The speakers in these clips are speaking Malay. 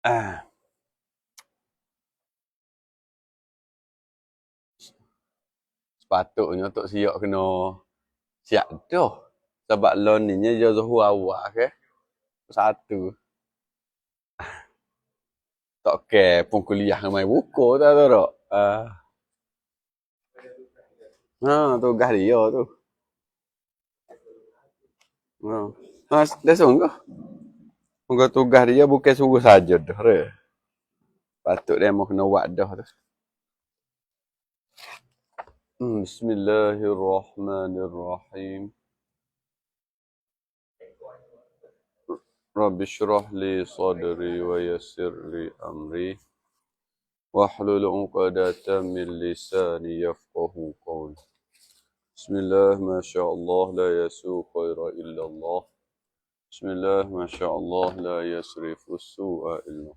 Ah, sepatutnya Tok Siok kena siap dah. Sebab lon ni nya jauh awak ke. Satu. Tak ke pun kuliah main buku tak tahu tak. Tugas dia tu. Ha. Dah sungguh. Moga tugas dia bukan suruh saja dah. Re. Patut dia mau kena buat dah tu. Bismillahirrahmanirrahim. Rabbi syrah li sadri wa yassir li amri. Wahlul 'uqdatam min lisani yafqahu qawli. Bismillah, masyaallah, la yasu khaira illallah. Bismillah, masyaallah, la yasrifu su'a illa.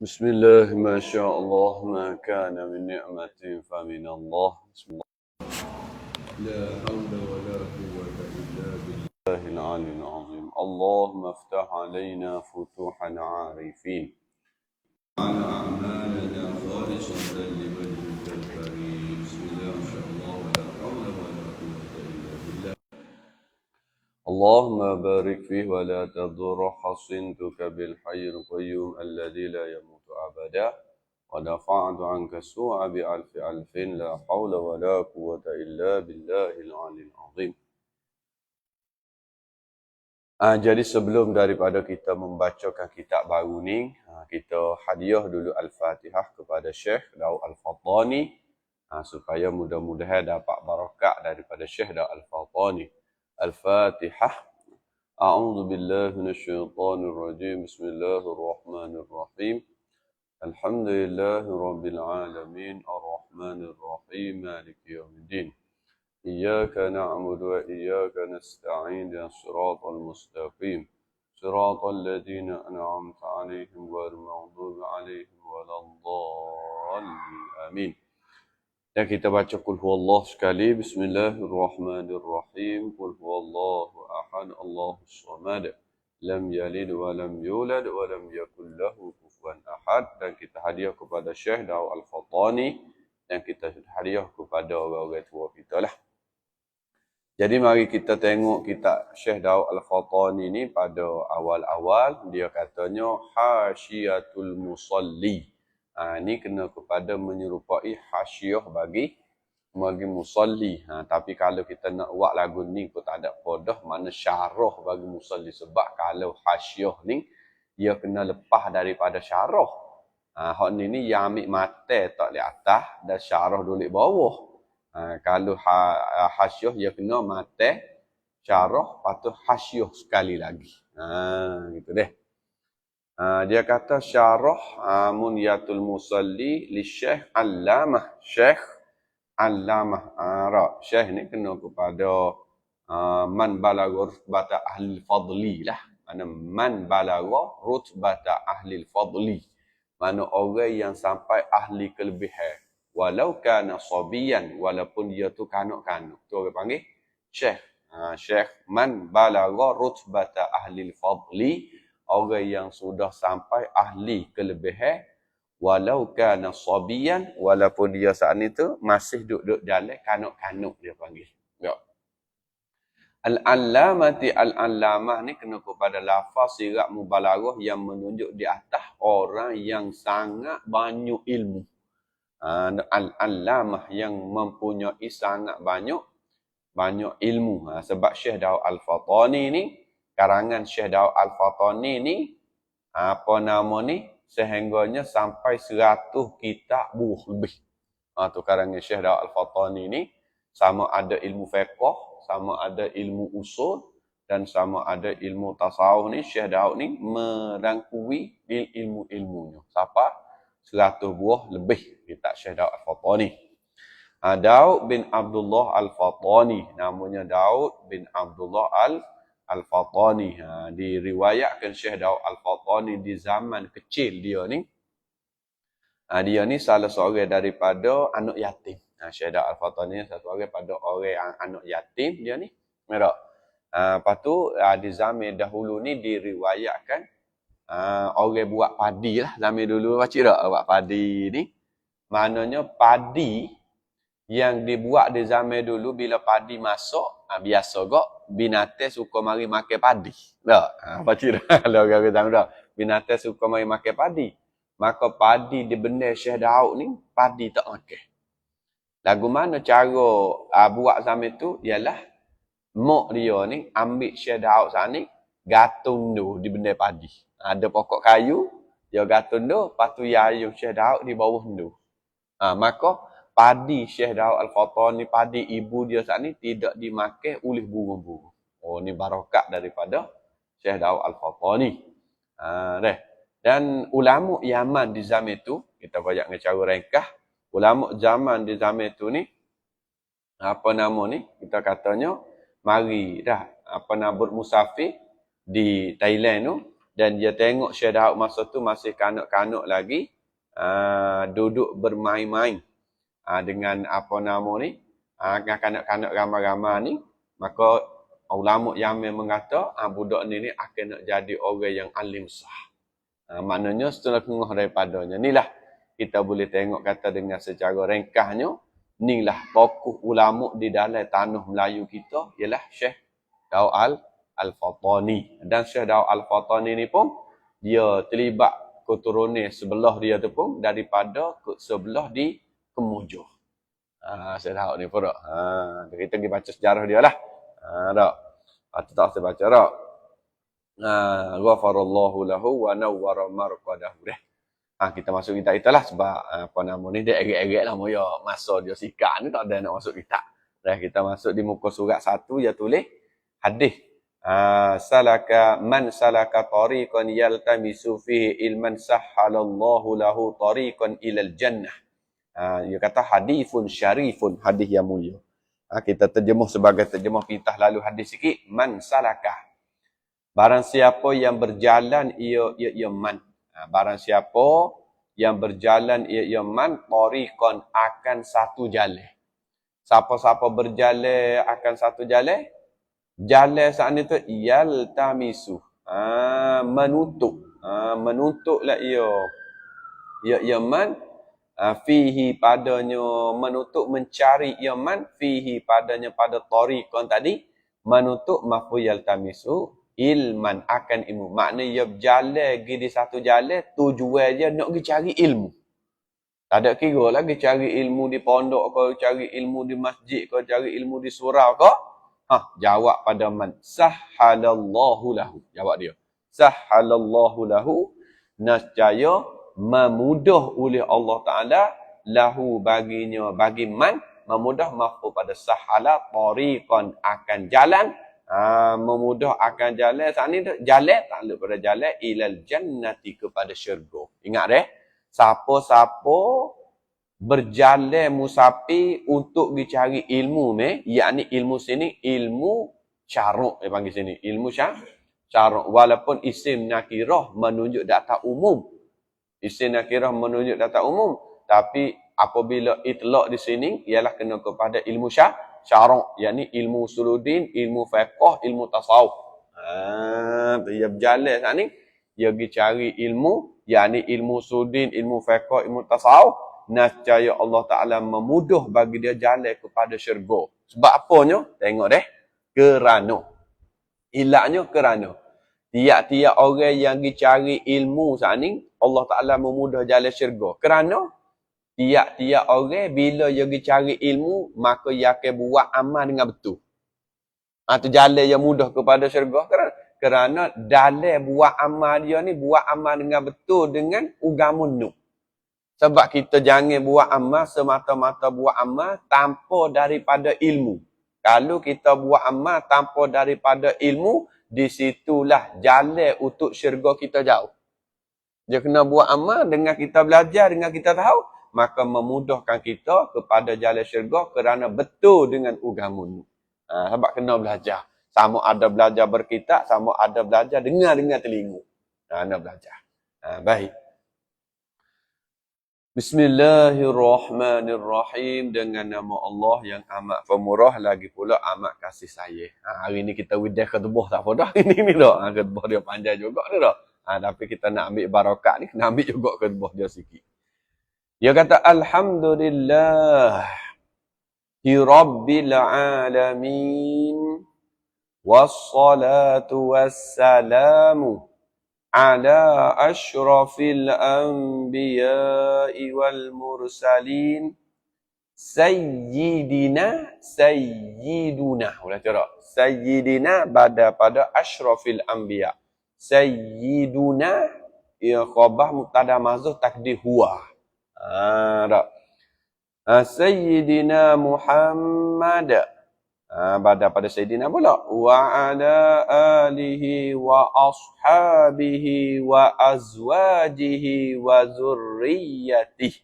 Bismillah, masyaallah, ma kana min ni'matin fa min Allah. Bismillah. La hawla wa la quwwata illa billahil 'aliyyil 'azim. Allahumma iftah 'alaina futuhan 'arifin. على أعمالنا خالصة لوجهك الكريم. بسم الله ما شاء الله ولا حول ولا قوة إلا بالله. اللهم بارك فيه ولا تضر. حصنتك بالحي القيوم الذي لا يموت أبدا ودفعت عنك السوء بألف ألف. لا حول ولا قوة إلا بالله العلي العظيم. Jadi sebelum daripada kita membacakan kitab baru ni, kita hadiah dulu Al-Fatihah kepada Syekh Daud Al-Fattani, supaya mudah-mudahan dapat barakat daripada Syekh Daud Al-Fattani. Al-Fatihah. A'udzu billahi minasyaitonir rajim. Bismillahirrahmanirrahim. Alhamdulillahi rabbil alamin, arrahmanir rahim, maliki yaumiddin. إياك نعبد وإياك نستعين اهدنا الصراط المستقيم صراط الذين أنعمت عليهم غير المغضوب عليهم ولا الضالين آمين. Dan kita baca Qul huwallah sekali. Bismillahirrahmanirrahim. Qul huwallahu ahad, Allahus samad, lam yalid wa lam yulad wa lam yakul lahu kufuwan ahad. Dan kita hadiah kepada Syekh Daud Al-Fattani, dan kita hadiah kepada orang-orang tua kita lah. Jadi mari kita tengok kitab Syekh Daud Al-Fattani ni pada awal-awal dia katanya Hasyiatul Musalli. Ni kena kepada menyerupai hasyiah bagi musalli. Tapi kalau kita nak buat lagu ni pun tak ada podah mana syarah bagi musalli, sebab kalau hasyiah ni dia kena lepas daripada syarah. Hak ni yang ambil mata tak di atas dan syarah dulu di bawah. Kalau hasyiah dia kena mata syarah, lepas tu hasyiah sekali lagi. Gitu deh. Dia kata syarah Munyatul Musalli li Syekh Allamah. Syekh Allamah. Syekh ni kena kepada man balagha rutbata ahli fadli lah. Mana man balagha rutbata ahli fadli. Mana orang yang sampai ahli kelebihan. Walau kana sabiyan, walaupun dia tu kanak-kanak. Tu orang panggil syekh. Syekh man balagha rutbata ahli fadli, orang yang sudah sampai ahli kelebihan, walau kana sabiyan, walaupun dia saat ni tu masih duduk jalan kanak-kanak dia panggil. Ya. Al-allamati, al-allamah ni kena kepada lafaz sirat mubalaghah yang menunjuk di atas orang yang sangat banyak ilmu. Al-allamah yang mempunyai sangat banyak ilmu. Sebab Syekh Daud Al-Fattani ni, karangan Syekh Daud Al-Fattani ni, apa nama ni, sehingganya sampai 100 kitab buah lebih. Tu karangan Syekh Daud Al-Fattani ni, sama ada ilmu fiqh, sama ada ilmu usul, dan sama ada ilmu tasawuf ni. Syekh Daud ni merangkui ilmu-ilmunya. Siapa? 100 buah lebih kitab Syekh Daud Al-Fattani. Daud bin Abdullah Al-Fattani, namanya Daud bin Abdullah Al-Fattani. Diriwayatkan Syekh Daud Al-Fattani di zaman kecil dia ni. Dia ni salah seorang daripada anak yatim. Syekh Daud Al-Fattani salah seorang daripada orang anak yatim dia ni. Lepas tu di zaman dahulu ni diriwayatkan Orang buat padi lah zaman dulu pakcik tak buat padi ni. Maknanya padi yang dibuat di zaman dulu bila padi masuk, biasa kok binatang suka mari makan padi. Tak? Pakcik tak? Kalau orang zaman dah. Binatang suka mari makan padi. Maka padi di benda Syekh Daud ni, padi tak makan. Lagu mana cara buat zaman tu ialah mak dia ni ambil Syekh Daud sana ni gantung tu di benda padi. Ada pokok kayu, dia gantung tu, lepas tu ayuh Syekh Daud di bawah tu. Maka padi Syekh Daud Al-Fatani, padi ibu dia saat ni tidak dimakan oleh burung-burung. Oh, ni barakat daripada Syekh Daud Al-Fatani. Deh. Dan ulama Yaman di zaman itu, kita banyak cara ringkas, ulama zaman di zaman itu ni, apa nama ni, kita katanya, mari dah, bermusafir di Thailand tu, dan dia tengok Syekh Daud masa tu masih kanak-kanak lagi, duduk bermain-main dengan apa nama ni, dengan kanak-kanak ramai-ramai ni, maka ulama Yaman mengata budak ni akan nak jadi orang yang alim sah. Maknanya setelah kengah daripadanya. Inilah kita boleh tengok kata dengan secara ringkasnya, inilah tokoh ulama di dalam tanah Melayu kita ialah Syekh Daud Al-Fatani. Dan Syekh Daud Al-Fatani ni pun dia terlibat keturunan sebelah dia tu pun daripada sebelah di Kemujuh. Syekh Daud ni pun tak. Kita pergi baca sejarah dia lah. Tak. Atau tak saya baca tak. Ghafarallahu lahu wa nawwara marqadahu. Kita masuk kitab itulah sebab apa nama ni dia erat-erat lah moya masa dia sikap ni tak ada nak masuk kitab. Kita masuk di muka surat 1 dia tulis hadis. Man salaka tariqan yaltamisu fihi ilman sahhalallahu lahu tariqan ilal jannah. Dia kata hadithun syarifun, hadis yang mulia. Kita terjemuh sebagai terjemah pitah lalu hadis sikit. Man salaka, barang siapa yang berjalan ia man. Barang siapa yang berjalan ia man, tariqan akan satu jalan. Siapa-siapa berjalan akan satu jalan, jalan saat itu yaltamisu, menuntut. Menuntutlah ia man, fihi padanya, menuntut mencari ia man, fihi padanya pada tariqan tadi, menuntut mafu yaltamisu ilman akan ilmu. Maknanya dia berjalan pergi di satu jalan, tujuan dia nak pergi cari ilmu. Tak ada kira lagi cari ilmu di pondok ke, cari ilmu di masjid ke, cari ilmu di surau ke. Jawab pada man. Sahhalallahu lahu. Jawab dia. Sahhalallahu lahu. Nescaya memudah oleh Allah Ta'ala lahu baginya, bagi man, memudah mafu pada sahala tariqan akan jalan. Memudah akan jalan. Saat ni jalan, tak lupa pada jalan ilal jannati, kepada syurga. Ingat deh, siapa-siapa berjalan musafir untuk dicari ilmu ni, yakni ilmu sini ilmu syaruk dia panggil sini, ilmu syaruk. Walaupun isim nakirah menunjuk data umum. Isim nakirah menunjuk data umum, tapi apabila itlaq di sini ialah kena kepada ilmu syaruk, yakni ilmu usuluddin, ilmu fiqh, ilmu tasawuf. Dia berjalan saat ni, dia pergi cari ilmu, yakni ilmu usuluddin, ilmu fiqh, ilmu tasawuf. Nescaya Allah Ta'ala memudah bagi dia jalan kepada syurga. Sebab apanya? Tengok deh. Kerana. Ilaknya kerana. Tiap-tiap orang yang pergi cari ilmu saat ni, Allah Ta'ala memudah jalan syurga. Kerana tiap-tiap orang bila dia pergi cari ilmu, maka dia akan buat amal dengan betul. Itu jalan yang mudah kepada syurga. Kerana dalam buat amal dia ni, buat amal dengan betul dengan agama nu. Sebab kita jangan buat amal semata-mata buat amal tanpa daripada ilmu. Kalau kita buat amal tanpa daripada ilmu, di situlah jalan untuk syurga kita jauh. Dia kena buat amal dengan kita belajar, dengan kita tahu, maka memudahkan kita kepada jalan syurga kerana betul dengan agama ni. Sebab kena belajar. Sama ada belajar berkitab, sama ada belajar dengar telinga. Nak belajar. Baik. Bismillahirrahmanirrahim. Dengan nama Allah yang amat pemurah lagi pula amat kasih sayang. Hari ni kita widah ketubah tak apa dah. Ini dah. Ketubah dia panjang juga ni dah. Tapi kita nak ambil barakat ni, kena ambil juga khutbah dia sikit. Dia kata, Alhamdulillah, Rabbil alamin, wassalatu wassalamu, ala ashrafil anbiya'i wal mursalin, Sayyidina, boleh tak? Sayyidina pada ashrafil anbiya. Sayyiduna, ya khabah mubtada mahzuf takdir huwa. Tak? Sayyidina Muhammad. Pada Sayyidina pula. Wa ala alihi wa ashabihi wa azwajihi wa zurriyatihi.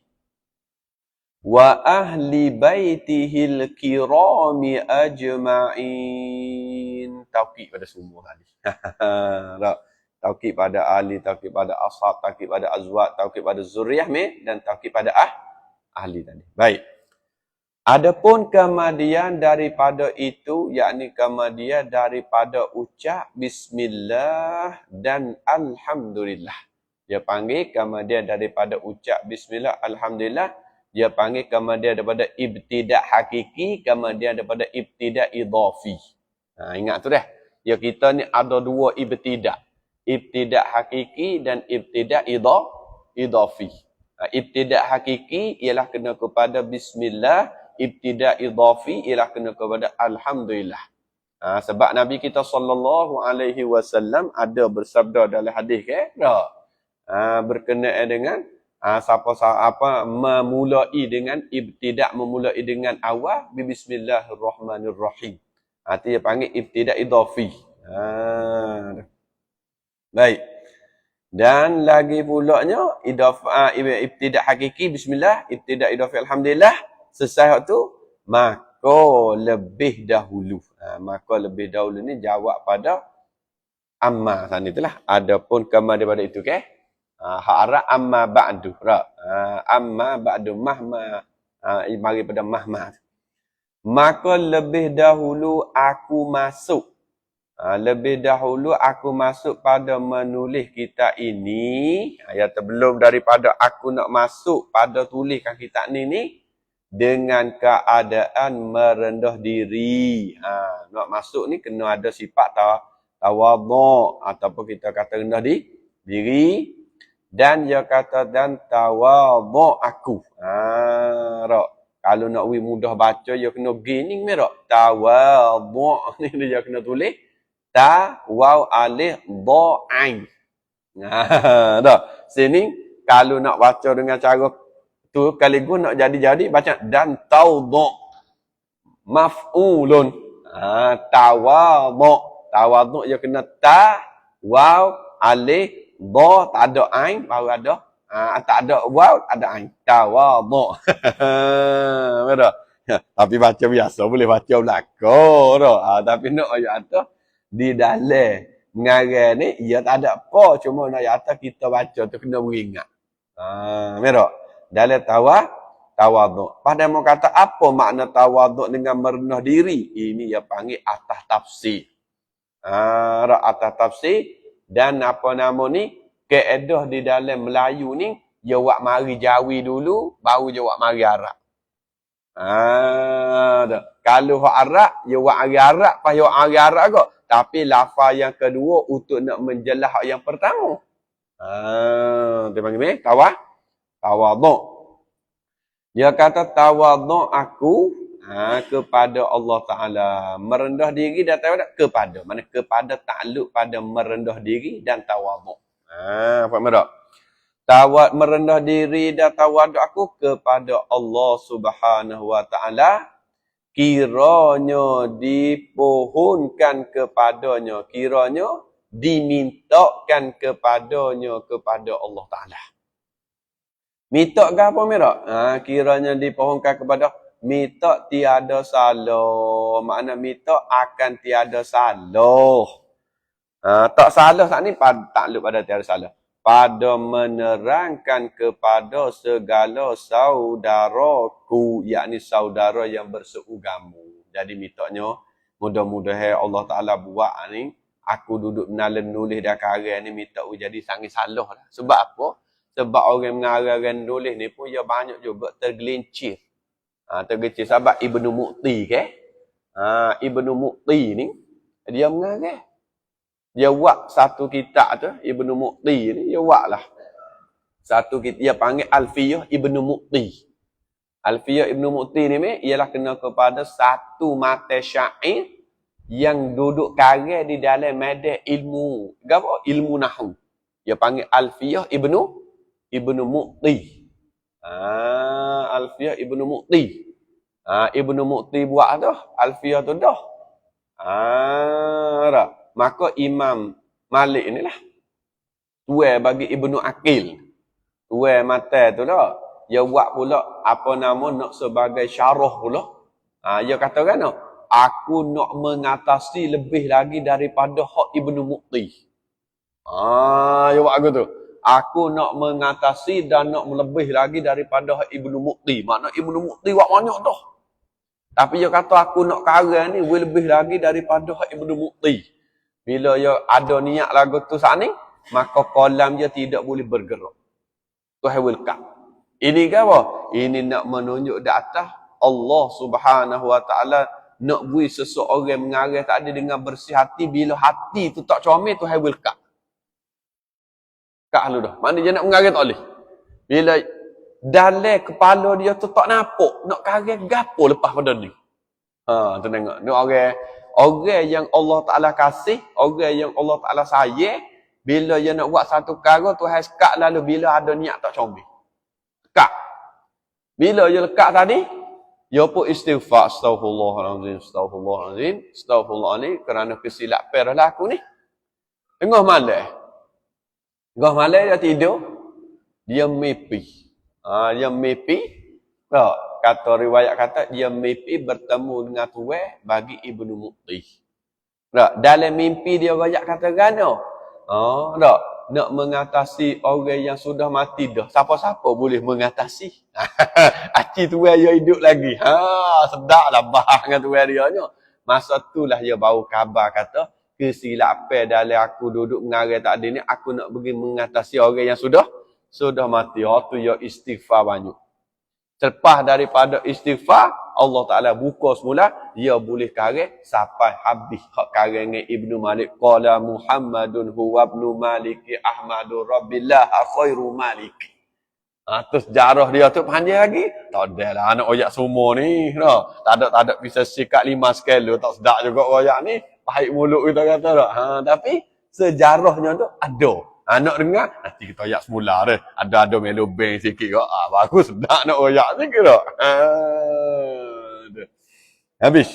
Wa ahli baitihil kirami ajma'in. Taukid pada semua tadi. Taukid pada ahli, taukid pada ashab, taukid pada azwaj, taukid pada zuriyah dan taukid pada ahli tadi. Baik. Adapun kemudian daripada itu, yakni kemudian daripada ucap bismillah dan alhamdulillah. Dia panggil kemudian daripada ucap bismillah, alhamdulillah. Dia panggil kemudian daripada ibtidak hakiki, kemudian daripada ibtidak idhafi. Ingat tu dah. Ya kita ni ada dua ibtidak. Ibtidak hakiki dan ibtidak idhafi. Ibtidak hakiki ialah kena kepada bismillah, ibtidak idhafi ialah kena kepada alhamdulillah. Sebab Nabi kita sallallahu alaihi wasallam ada bersabda dalam hadis berkenaan dengan siapa memulai dengan ibtidak, memulai dengan awal bismillahirrahmanirrahim. Dia panggil ibtidak idhafi. Baik. Dan lagi pulaknya ibtidak hakiki bismillah, ibtidak idhafi alhamdulillah. Selesai tu maka lebih dahulu. Maka lebih dahulu ni jawab pada amma sana itulah. Adapun kama daripada itu ha'ara amma ba'du. Amma ba'du mahma. Mari pada mahma. Maka lebih dahulu aku masuk. Lebih dahulu aku masuk pada menulis kitab ini. Ayat sebelum daripada aku nak masuk pada tuliskan kitab ni dengan keadaan merendah diri. Nak masuk ni kena ada sifat tawadhu' ataupun kita kata rendah diri. Dan dia kata dan tawadhu' aku. Kalau nak mudah baca dia kena gini merah. Tawadhu' ni dia kena tulis ta waw alif dha ain. Sini kalau nak baca dengan cara tu sekaligus nak jadi baca dan tawadhu' maf'ulun. Tawadhu' dia kena ta waw alif dha, tak ada ain, baru ada tak ada waw, ada ain. Tawadhu'. Betul? Tapi baca biasa boleh baca belakang tu. Tapi nak ayat atas di dalam mengarang ni ia tak ada apa, cuma nak ayat atas kita baca tu kena beringat. Betul? Dalam tawadhu'. Pada mau kata apa makna tawadhu' dengan merendah diri? Ini dia panggil atas tafsir. Atas tafsir. Dan apa nama ni, keedah di dalam Melayu ni, dia buat mari Jawi dulu, baru dia buat mari Arab. Kalau hak Arab, dia buat mari Arab, pas dia buat mari Arab kot. Tapi lafaz yang kedua untuk nak menjelas hak yang pertama. Dia panggil ni, tawadhu'. Dia kata tawadhu' aku kepada Allah Ta'ala. Merendah diri dan tawadhu' kepada. Mana kepada takluk pada merendah diri dan tawadhu'. Faham tak? Merendah diri dan tawadhu' aku kepada Allah Subhanahu Wa Ta'ala. Kiranya dipohonkan kepadanya. Kiranya dimintakan kepadanya kepada Allah Ta'ala. Minta ke apa merah? Kiranya dipohonkan kepada minta tiada salah. Makna minta akan tiada salah. Tak salah saat ni takluk pada tiada salah. Pada menerangkan kepada segala saudaraku. Yakni saudara yang berseugamu. Jadi mintanya mudah-mudahan Allah Ta'ala buat ni. Aku duduk menalan nulis dan karang ni minta jadi sangat salah lah. Sebab apa? Sebab orang mengarang nulis ni pun dia banyak juga tergelincir. Tergelincir sebab Ibnu Mu'ti ke? Ibnu Mu'ti ni dia mengarang. Dia buat satu kitab tu, Ibnu Mu'ti ni dia buat lah. Satu kitab dia panggil Alfiyah Ibnu Mu'ti. Alfiyah Ibnu Mu'ti ni ialah kena kepada satu mata syair yang duduk karang di dalam medan ilmu. Apa? Ilmu nahwu. Dia panggil Alfiyah Ibnu Mu'ti. Alfiyah Ibnu Mu'ti. Ibnu Mu'ti buat tu, Alfiyah tu dah. Maka Imam Malik ni lah tuai bagi Ibnu Aqil. Tuai mata tu dah. Dia buat pula apa nama nak sebagai syarah pula. Dia kata kan, aku nak mengatasi lebih lagi daripada hak Ibnu Mu'ti. Dia buat aku tu. Aku nak mengatasi dan nak lebih lagi daripada hak Ibnu Mu'ti. Makna Ibnu Mu'ti buat banyak dah. Tapi dia kata aku nak karang ni lebih lagi daripada hak Ibnu Mu'ti. Bila dia ada niat lagu tu saat ni, maka kolam dia tidak boleh bergerak. Tuhan welcome. Ini ke apa? Ini nak menunjuk di atas Allah Subhanahu Wa Taala nak bui seseorang mengarang tak ada dengan bersih hati. Bila hati tu tak comel, Tuhan welcome. Kak lu dah. Mana dia nak mengarang tak boleh. Bila dalam kepala dia tu tak nampak nak karang gapo lepas pada ni. Tu tengok. Ni orang yang Allah Taala kasih, orang yang Allah Taala sayang, bila dia nak buat satu perkara Tuhan sekat lalu bila ada niat tak comel. Sekat. Bila dia lekat tadi, dia pun istighfar, astaghfirullahalazim, astaghfirullahalazim, astaghfirullah ni kerana kesilapan lah aku ni. Tengah malam. Tengah malam dia tidur, dia mimpi. Dia mimpi. Kata riwayat kata dia mimpi bertemu dengan tuan bagi Ibnu Mu'ti. Dalam mimpi dia banyak kata gano. Nak mengatasi orang yang sudah mati dah. Siapa-siapa boleh mengatasi. Aci tuan dia hidup lagi. Sedaplah bahang dengan tuan dia nya. Masa itulah dia baru khabar kata kesilapan dalam aku duduk mengarang tak ada ni, aku nak pergi mengatasi orang yang sudah mati. Tu dia istighfar banyak. Selepas daripada istighfar, Allah Ta'ala buka semula, dia boleh karang sampai habis hak karang Ibnu Malik. Qala Muhammadun huwa ibnu Maliki Ahmadu Rabbillah khairu Maliki. Terus jarah dia tu panjang lagi. Tak ada lah anak oyak semua ni. Tak ada bisa sikat 5 skala. Tak sedap juga oyak ni. Pahit mulut kita kata tak. Tapi sejarahnya tu ada. Nak dengar, nanti kita oyak semula dah. Ada melo bang sikit kok. Bagus sedap nak oyak sikit tak. Habis.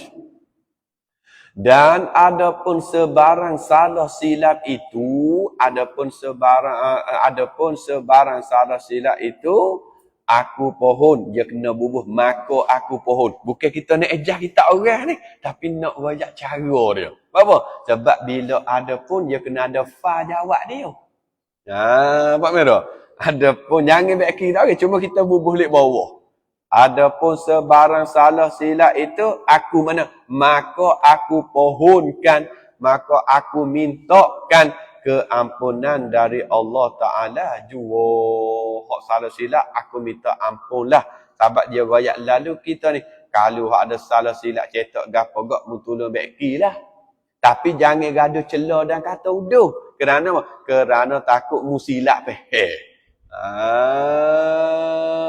Dan adapun sebarang salah silap itu, adapun sebarang salah silap itu, aku pohon, dia kena bubuh, maka aku pohon. Bukan kita nak ejah kita orang ni, tapi nak banyak cara dia. Apa? Sebab bila ada pun, dia kena ada fa jawab dia. Apa merah? Adapun jangan baik kira, cuma kita bubuh lek bawah. Adapun sebarang salah silap itu aku mana? Maka aku pohonkan, maka aku mintakan keampunan dari Allah Ta'ala jua. Hak salah silap aku minta ampunlah. Sebab dia rakyat lalu kita ni, kalau ada salah silap cetak gapo gak mutulun baik lah. Tapi jangan gaduh celah dan kata uduh. Kerana apa? Kerana takut musilap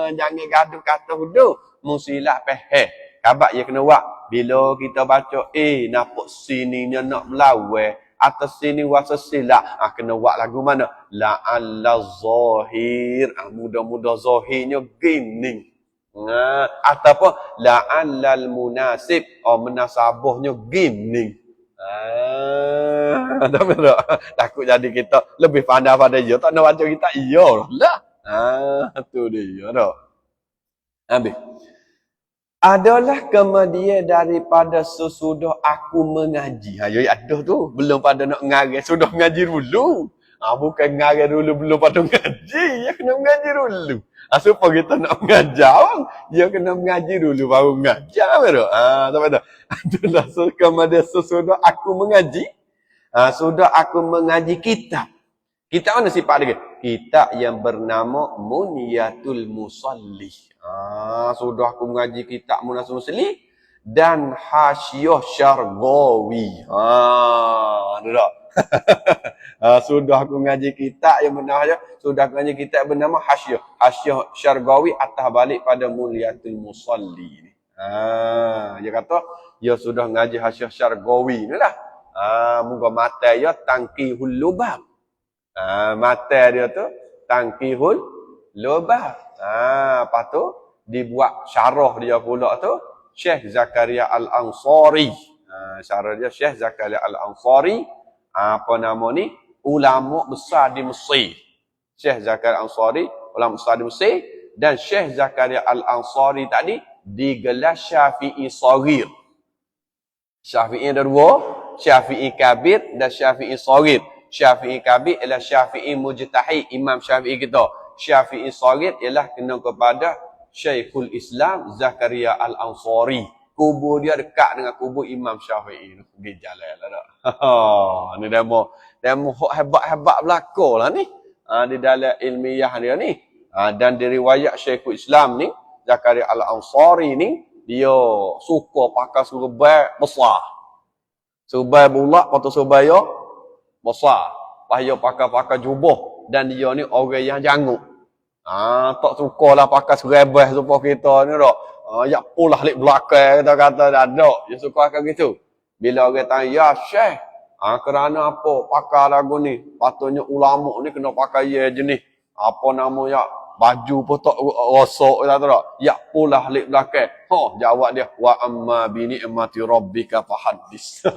jangan gaduh kata uduh. Musilap Kabak dia kena buat. Bila kita baca nampak sininya nak melawan. Atas sini wasa silap. Kena buat lagu mana? La'alla zahir. Mudah-mudah zahirnya gini. Ataupun la'allal munasib. Menasabahnya gini. Takut jadi kita lebih pandai pada dia. Tak nak baca kita iya lah. Tu dia dah. Habis. Adalah kemudian daripada sesudah aku mengaji. Ada tu. Belum pada nak mengaji. Sudah mengaji dulu. Bukan mengaji dulu belum pada mengaji. Ya kena mengaji dulu. Supaya kita nak mengajar, dia kena mengaji dulu baru mengajar. Sampai tak? Adalah kemudian sesudah aku mengaji. Sudah aku mengaji kitab. Kitab mana sifat dia? Kitab yang bernama Munyatul Musalli. Sudah aku mengaji kitab Munyatul Musalli dan Hasyiah Syargawi. Ada tak? Sudah aku mengaji kitab yang bernama sudah aku mengaji kitab bernama Hasyiah Syargawi atas balik pada Munyatul Musalli ni. Dia kata dia sudah mengaji Hasyiah Syargawi ni lah. Moga mata dia Tangkihul Lubab. Mata dia tu Tangkihul Lubab. Lepas tu dibuat syarah dia pula tu Syekh Zakaria Al-Ansari. Syarah dia Syekh Zakaria Al-Ansari. Apa nama ni? Ulama besar di Mesir. Syekh Zakaria Al-Ansari, ulama besar di Mesir. Dan Syekh Zakaria Al-Ansari tadi digelar Syafi'i Saghir. Syafi'i ada dua, Syafi'i Kabir dan Syafi'i Saghir. Syafi'i Kabir ialah Syafi'i Mujtahid, Imam Syafi'i kita. Syafi'i Saghir ialah kena kepada Syekhul Islam Zakaria Al-Ansari. Kubur dia dekat dengan kubur Imam Syafi'i. Pergi jalan lah tak. Ni demo hebat-hebat belakang lah ni. Di dalam ilmiah dia ni. Dan diriwayat Syekhul Islam ni, Zakaria Al-Ansari ni, dia suka pakai surbai besar. Surbai bulat, lepas tu surbai dia besar. Lepas dia pakai jubah. Dan dia ni orang yang janguk. Tak suka lah pakai serabah supaya kita ni tak. Ya pulah lik belakang kata-kata dah tak. Dia suka akan gitu. Bila orang tanya, ya Syekh, kerana apa pakai lagu ni? Patutnya ulama ni kena pakai ya jenis. Apa nama ya? Baju pun tak rosak kata tak. Ya pulah lik belakang. Jawab dia, wa amma bi ni'mati rabbika fahaddis.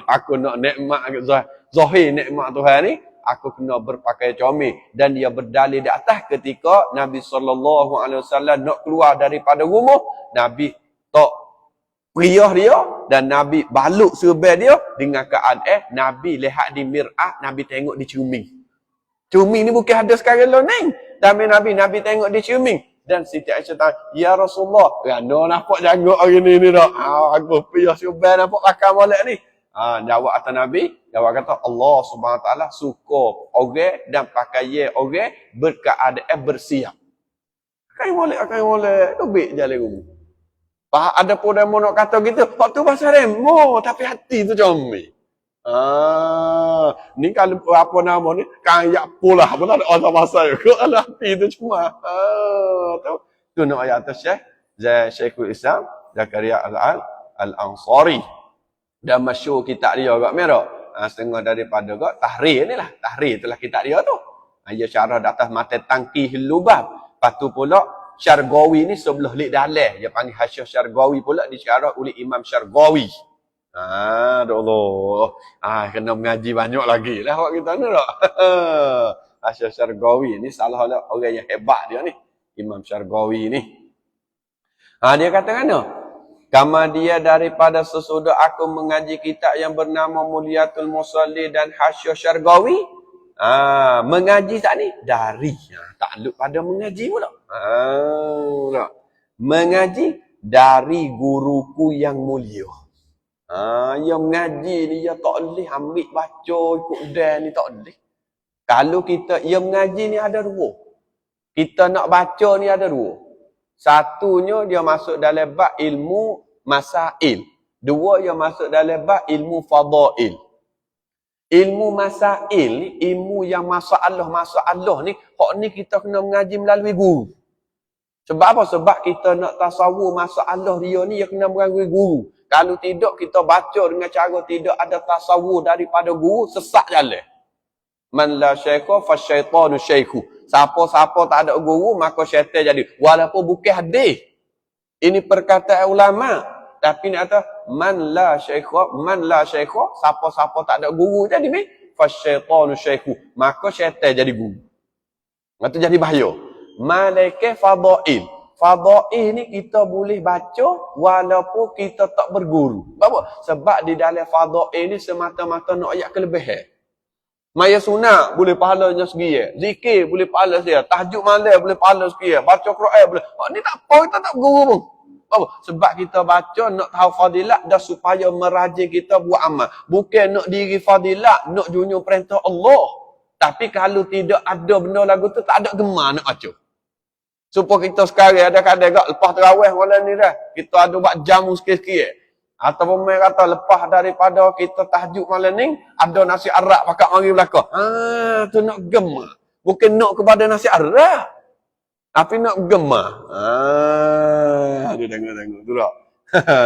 Aku nak nikmat zahir nikmat Tuhan ni, aku kena berpakai comel. Dan dia berdalil di atas ketika Nabi SAW nak keluar daripada rumah, Nabi tak priah dia dan Nabi baluk serban dia dengan keadaan Nabi lihat di mir'ah, Nabi tengok di cermin. Cermin ni bukan ada sekarang lah ni. Tapi Nabi tengok di cermin. Dan Siti Aisyah tanya, ya Rasulullah, kerana nampak janggut hari ni tak? Aku priah serban nampak rakam molek ni. Jawab atas Nabi, jawab kata Allah Subhanahu Wa Taala suka orang dan pakaian orang berkeadaan bersiap. Akan boleh lebih jalan rumah. Ada pun demo nak kata gitu, waktu bahasa demo tapi hati tu comel. Ni kalau apa nama ni, kayak pula pun ada orang masa kok hati tu cuma. Tu nak ayat atas Syekhul Islam Zakaria Al-Ansari. Dan masyhur kitab dia agak merah. Setengah daripada agak tahrir ni lah. Tahrir itulah kitab dia tu. Dia syarah di atas mata Tangkihul Lubab. Lepas tu pula Syargawi ni sebelah lik dalam. Dia panggil Hasyiah Syargawi pula disyarah oleh Imam Syargawi. Allah. Kena mengaji banyak lagi lah awak kita ni tak. Hasyiah Syargawi ni salah orang yang hebat dia ni. Imam Syargawi ni. Dia kata kan kama dia daripada sesudah aku mengaji kitab yang bernama Munyatul Musalli dan Hasyiah Syargawi. Mengaji tak ni? Dari. Takluk pada mengaji pula. Mengaji dari guruku yang mulia. Yang mengaji ni, dia tak boleh ambil baca ikut dan ni tak boleh. Kalau kita, yang mengaji ni ada dua. Kita nak baca ni ada dua. Satunya dia masuk dalam bab ilmu masail. Dua dia masuk dalam bab ilmu fadail. Ilmu masail ni, ilmu yang masalah ni, hak ni kita kena mengaji melalui guru. Sebab apa? Sebab kita nak tasawur masalah dia ni, dia kena melalui guru. Kalau tidak, kita baca dengan cara tidak ada tasawur daripada guru, sesat jalan. Man la syaikha fa syaitanu syaikhu. Siapa-siapa tak ada guru, maka syaitan jadi. Walaupun bukan hadis. Ini perkataan ulama. Tapi ni kata, man la syaikha, siapa-siapa tak ada guru jadi ni, fa syaitanu syaikhu. Maka syaitan jadi guru. Itu jadi bahaya. Malaikat fadail. Fadail ni kita boleh baca walaupun kita tak berguru. Sebab Sebab di dalam fadail ni semata-mata nak ayat kelebihan. Maya sunat boleh pahalanya sekian. Zikir boleh pahala sekian. Tahajud malam boleh pahala sekian. Baca Quran boleh. Ni tak apa, kita tak berguru pun. Apa? Sebab kita baca nak tahu fadilat dah supaya merajin kita buat amal. Bukan nak diri fadilat, nak junjung perintah Allah. Tapi kalau tidak ada benda lagu tu, tak ada gemar nak baca. Supaya kita sekarang ada kadang gak lepas terawih malam ni dah. Kita ada buat jamu sikit-sikit. Ataupun mereka kata lepas daripada kita tahajud malam ni, ada nasi arak pakat mari belakang. Tu nak gemar. Bukan nak kepada nasi arak. Tapi nak gemar. Dia tengok-tengok. Tu tak?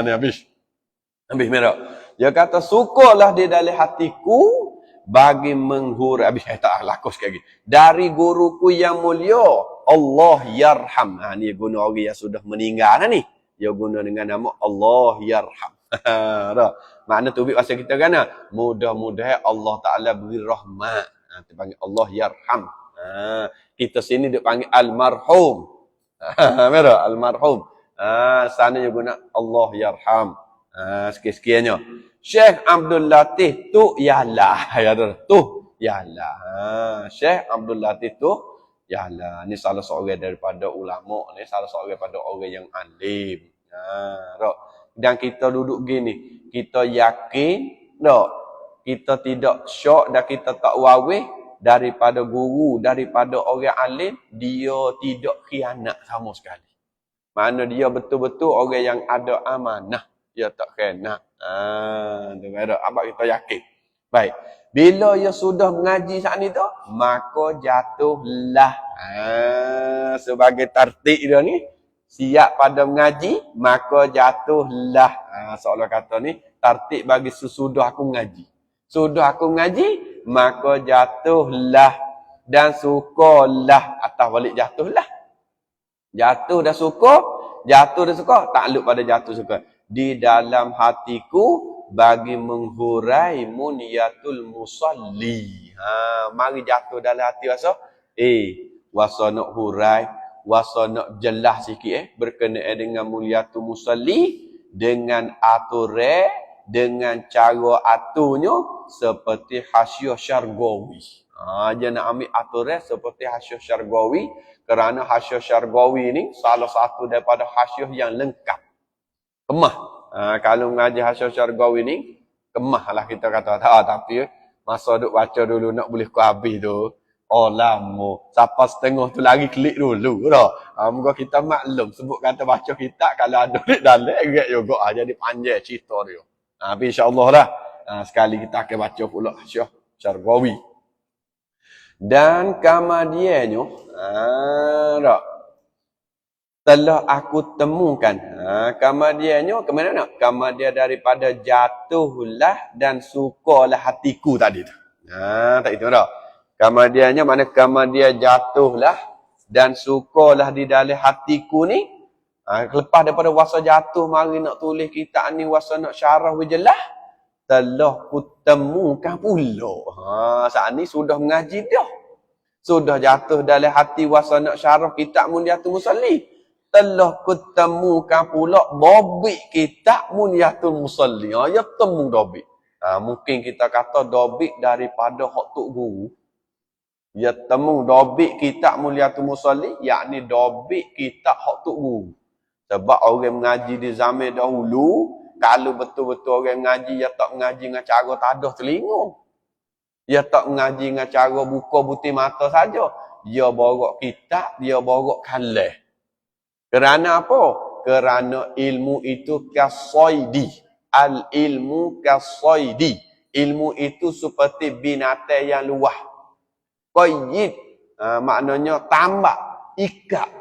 Ni habis. Habis merah. Dia kata, sukalah di dalam hatiku bagi menghurai. Habis, tak laku sekali lagi. Dari guruku yang mulia, Allah yarham. Ni guna orang yang sudah meninggal ni. Dia guna dengan nama Allah yarham. Makna tu bahasa kita kan? Mudah-mudahan Allah Ta'ala beri rahmat. Kita panggil Allah yarham. Kita sini dia panggil almarhum. Merah almarhum. Sana dia guna Allah yarham. Sikit-sikitnya. Syekh Abdul Latif tu yalah. Tu yalah. Syekh Abdul Latif tu yalah. Ni salah seorang daripada ulama ni, salah seorang daripada orang yang alim. Dan kita duduk gini, kita yakin tak? Kita tidak syok dan kita tak wawih daripada guru, daripada orang alim, dia tidak khianat sama sekali. Mana dia betul-betul orang yang ada amanah, dia tak khianat. Apa kita yakin. Baik. Bila dia sudah mengaji saat ni tu, maka jatuhlah. Sebagai tartib dia ni, siap pada mengaji, maka jatuhlah. Seolah kata ni, tartib bagi sesudah aku mengaji. Sudah aku mengaji, maka jatuhlah. Dan sukalah. Atas balik jatuhlah. Jatuh dah suka, takluk pada jatuh suka. Di dalam hatiku, bagi menghurai muniyatul musalli. Mari jatuh dalam hati rasa. Wasa nak hurai, wasa nak jelas sikit berkenaan dengan muliatul musalli, dengan aturan, dengan cara aturnya seperti Hasyiah Syargawi. Dia nak ambil aturan seperti Hasyiah Syargawi, kerana Hasyiah Syargawi ni salah satu daripada hasyiah yang lengkap. Kemah. Kalau mengaji Hasyiah Syargawi ni, kemah lah kita kata. Tapi masa duk baca dulu nak boleh ku habis tu, lama. Siapa setengah tu lagi klik dulu dah. Moga kita maklum sebut kata baca kitab kalau ada di dalam agak juga jadi panjang cerita dia. Tapi insya-Allah dah. Sekali kita akan baca pula Hasyiah Syargawi. Dan kemudiannya telah aku temukan. Kemudiannya ke mana nak? Kemudian daripada jatuhlah dan sukalah hatiku tadi tu. Tak itu dah. Kemudiannya mana kemudian jatuhlah dan sukalah di dalam hatiku ni. Lepas daripada wasa jatuh, mari nak tulis kitab ni, wasa nak syarah jelas, telah kutemukan pula. Saat ni sudah mengaji dah. Sudah jatuh dalam hati wasa nak syarah kitab Muniyatul Musalli. Telah kutemukan pula dobit kitab Muniyatul Musalli. Ya temu dobit. Mungkin kita kata dobit daripada hak tok guru. Ya temu dobit kitab Muliatul Musalli, yakni dobit kitab hak tok guru. Sebab orang mengaji di zaman dahulu, kalau betul-betul orang mengaji, dia tak mengaji dengan cara tadah telinga. Dia tak mengaji dengan cara buka butir mata saja. Dia borok kitab, dia borok kalah. Kerana apa? Kerana ilmu itu kasoidi. Al-ilmu kasoidi. Ilmu itu seperti binatang yang luah. Qayyid, maknanya tambak, ikat.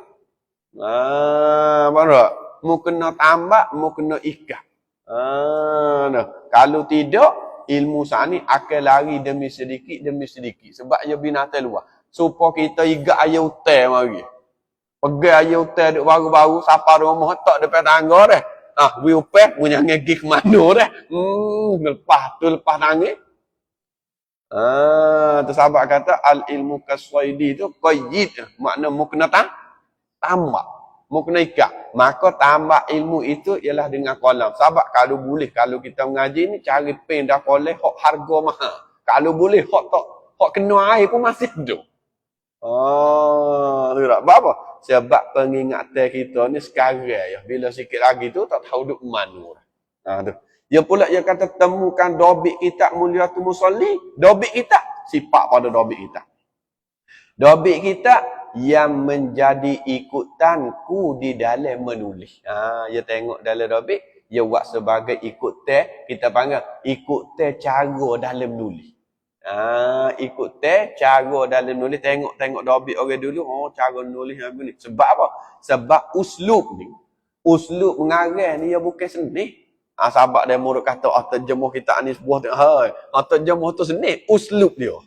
Mana? Mu kena tambak, mu kena ikat. Kalau tidak, ilmu saat ni akan lari demi sedikit. Sebab ia binatang luar. Supaya kita ikat ayat hutan mari. Pergi ayat hutan duk baru-baru, siapa rumah tak depan tangga dah. We upah, mu jangan pergi ke mana dah. Lepas tangga. Tu sahabat kata al-ilmu kaswaidi tu qayyid, makna mu kena tambak, mu kena ikat. Maka tambak ilmu itu ialah dengan kolam. Sahabat kalau boleh, kalau kita mengaji ni cari pen dah kolam hak harga mahal. Kalau boleh hak tak, hak kena air pun masih ada. Oh, tu tak apa. Sebab pengingatan kita ni sekarang ya. Bila sikit lagi tu tak tahu duk mana. Tu. Dia pula dia kata temukan dobit kita mulia tu musalli. Dobit kita sifat pada dobit kita. Dobit kita yang menjadi ikutanku di dalam menulis. Dia tengok dalam dobit, dia buat sebagai ikutan, kita panggil ikutan cara dalam menulis. Ikut cara dalam nulis, tengok dobit orang dulu, cara nulis aku ni. Sebab apa? Sebab uslub ni. Uslub mengarang ni dia bukan seni. Sahabat dia murid kata, terjemuh kita ni sebuah tu. Terjemuh tu seni. Uslub dia.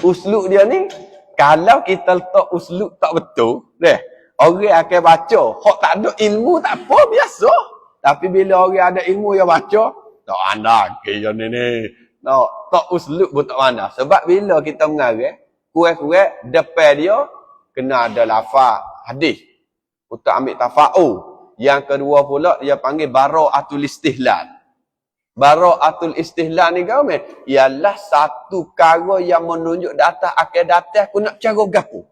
Uslub dia ni, kalau kita letak uslub tak betul, orang akan baca. Hak tak ada ilmu tak apa, biasa. Tapi bila orang ada ilmu dia baca, tak anda kira ni. Tak uslub pun tak mana. Sebab bila kita mengarang, kurang-kurang depan dia kena ada lafaz hadis. Untuk ambil tafa'u. Yang kedua pula dia panggil bara'atul istihlal. Bara'atul istihlal ni kau ialah satu perkara yang menunjuk data akan datang aku nak cara gapo.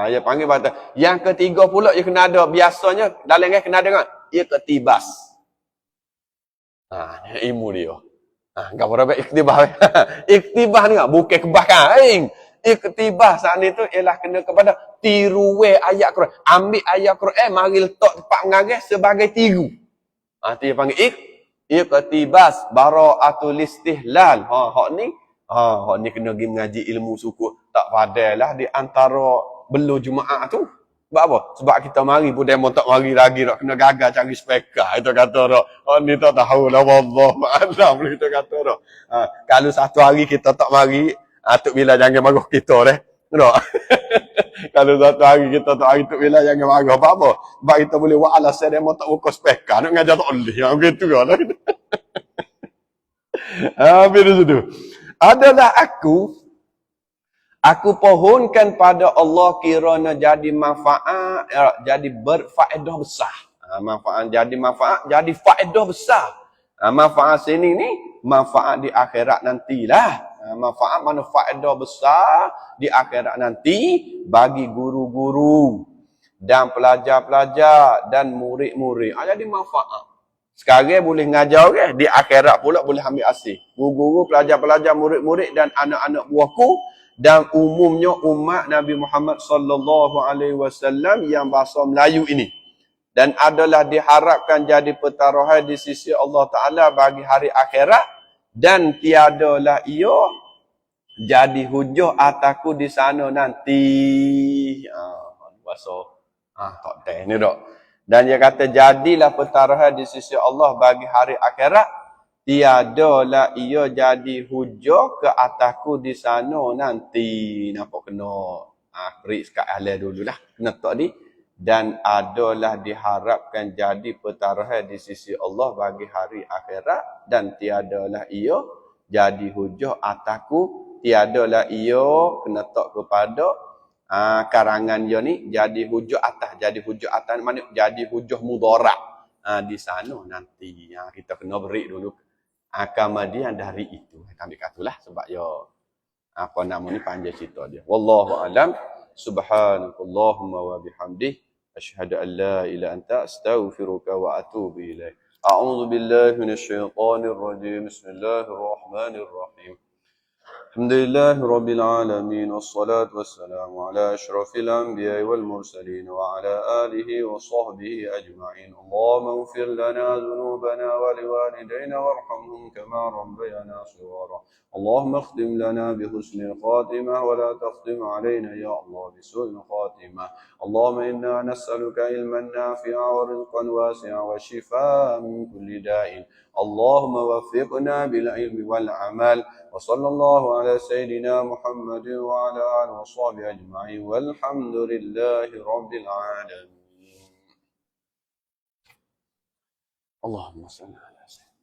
Dia panggil batas. Yang ketiga pula dia kena ada, biasanya dalam kan kena ada kan, ia ketibas. Ilmu dia. Kau berapa iktibah? Iktibah ni bukan kebahkan. Iktibah saat ni tu ialah kena kepada tiruwe ayat Quran. Ambil ayat Quran, mari letak tempat mengarang sebagai tiru. Dia panggil iktibas, bara'atul istihlal. Hak ni kena pergi mengaji ilmu suku. Tak padalah di antara belum Jumaat tu. Sebab apa? Sebab kita mari pun demo tak mari lagi nak kena gagal cari spekar. Itu kata dak. Ni tak tahu lah wallah ma'alam kita kata dak. Kalau satu hari kita tak mari, Tok Bila jangan marah kita deh. Tak? Kalau satu hari kita tak hari Tok Bila jangan marah apa-apa. Sebab kita boleh buat alasan demo tak buka spekar. Nak ngajar tak boleh. Yang begitu lah. Habis itu. Adalah aku pohonkan pada Allah kirana jadi manfaat, jadi berfaedah besar. Manfaat jadi manfaat, jadi faedah besar. Manfaat sini ni, manfaat di akhirat nantilah. Manfaat mana faedah besar di akhirat nanti bagi guru-guru dan pelajar-pelajar dan murid-murid. Jadi manfaat. Sekarang boleh ngajar orang, di akhirat pula boleh ambil asih. Guru-guru, pelajar-pelajar, murid-murid dan anak-anak buahku dan umumnya umat Nabi Muhammad sallallahu alaihi wasallam yang bahasa Melayu ini, dan adalah diharapkan jadi pertaruhan di sisi Allah Taala bagi hari akhirat, dan tiadalah ia jadi hujah atasku di sana nanti. Bahasa tak teh ni dak. Dan dia kata jadilah pertaruhan di sisi Allah bagi hari akhirat, tiadalah ia jadi hujah ke atasku di sana nanti. Nampak kena break sekat halal dululah. Kena tak ni. Dan adalah diharapkan jadi pertaruhan di sisi Allah bagi hari akhirat, dan tiadalah ia jadi hujah atasku, tiadalah ia kena tak kepada karangan dia ni jadi hujah atas. Jadi hujah atas mana? Jadi hujah mudarat di sana nanti. Kita kena break dulu. Kemudian dari itu kami katalah sebab ya apa nama ni panjang cerita dia. Wallahu alam. Subhanakallahumma wa bihamdih asyhadu an la ilaha anta astaghfiruka wa atubu ilaik. A'udzu billahi minasyaitonir rajim. Bismillahirrahmanirrahim. Alhamdulillah Rabbil Alamin. Wassalatu wassalamu ala ashrafil anbiya wal mursalin wa ala alihi wa sahbihi ajma'in. Allahumma ighfir lana dhunubana wa liwalidayna warhamhum kama rabbayana shighara. Allahumma khtim lana bihusnil khatimah wa la takhtim alayna ya Allah bisu'il khatimah. Allahumma inna nas'aluka ilman nafi'a wa rizqan wasi'a wa shifaa min kulli da'in. Allahumma waffiqna bil ilmi wal amal. وصلى الله على سيدنا محمد وعلى آله وصحبه أجمعين والحمد لله رب العالمين. اللهم صل على سيدنا